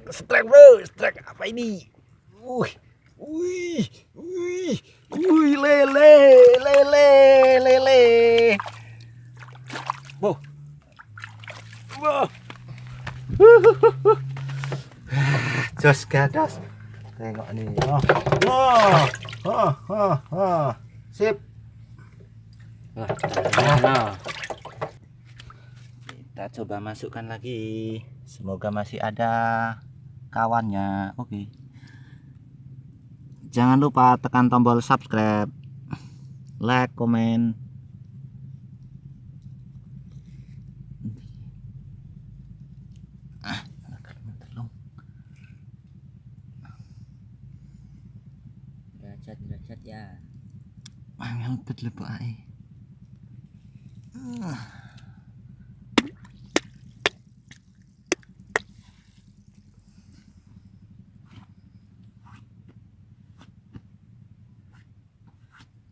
Strike bro, strike apa ini? Wih, wih, wih, wih, lele, lele, lele. Boh, boh. Jos gadas. Tengok nih. Sip. Kita coba masukkan lagi. Semoga masih ada kawannya. Oke. Jangan lupa tekan tombol subscribe, like, komen. Derajat ya. Yang betul Pak.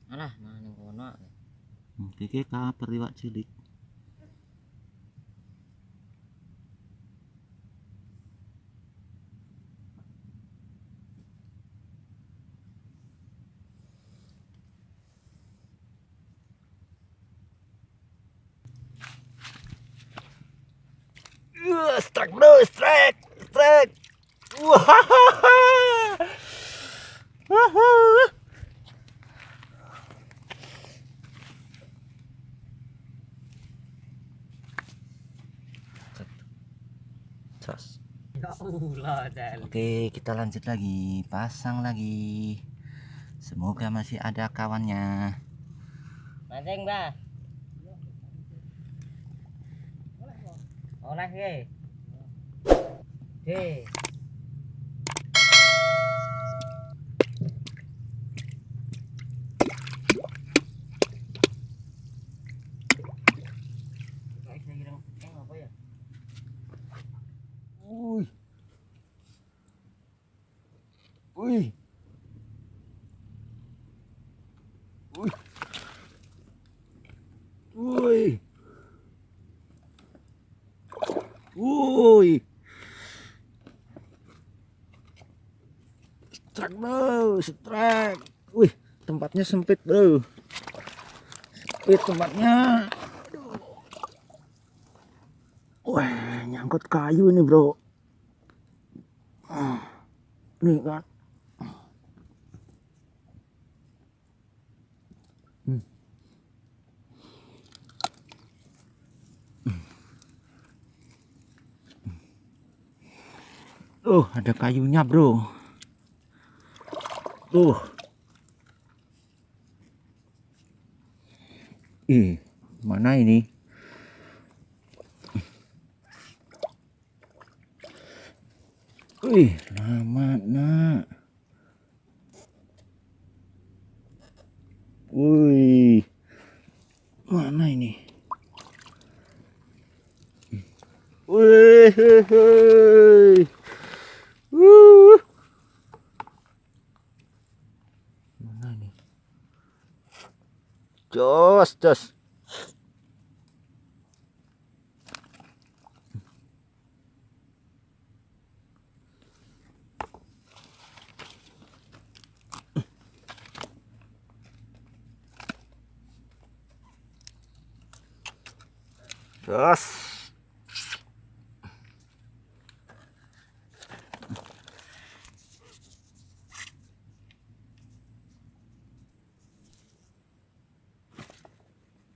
Alah, mana kono. Iki kabar iwak cilik. Strike bro, strike, strike. Jas. Oke, kita lanjut lagi, pasang lagi. Semoga masih ada kawannya. Mancing, Mbah. Oleh ye. Oke. Wih. Wih. Wih. Wih. Wih. Strike bro, strike. Wih, tempatnya sempit bro. Sempit tempatnya. Wah, nyangkut kayu ini bro. Nih kan. Ada kayunya bro. Mana ini? Lama nak. Mana ini? Mana ini? Jos.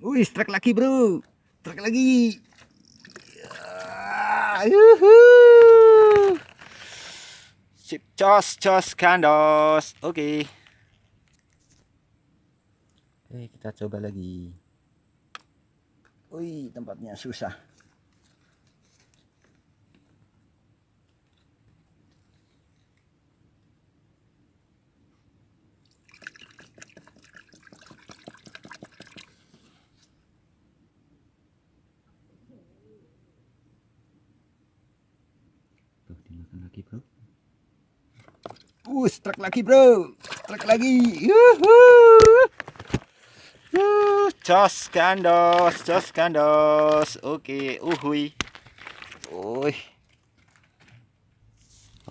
Wih, strike lagi bro, strike lagi. Sip, jos kandos. Oke, kita coba lagi. Wih, tempatnya susah. Dimakan lagi bro. Strike lagi bro, strike lagi. Jos kandos. Oke, uhui.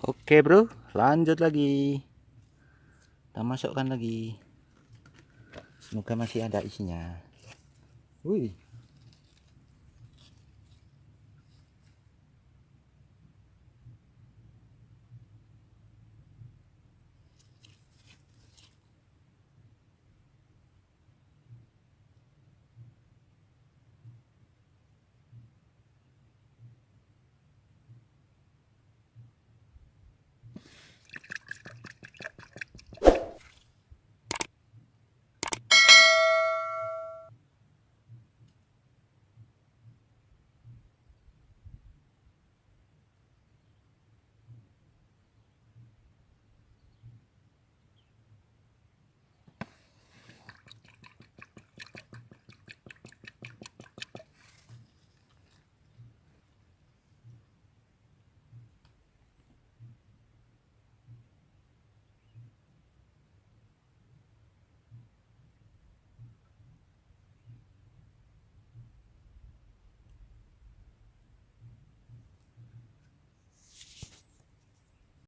Oke bro, lanjut lagi. Kita masukkan lagi. Semoga masih ada isinya. Wih,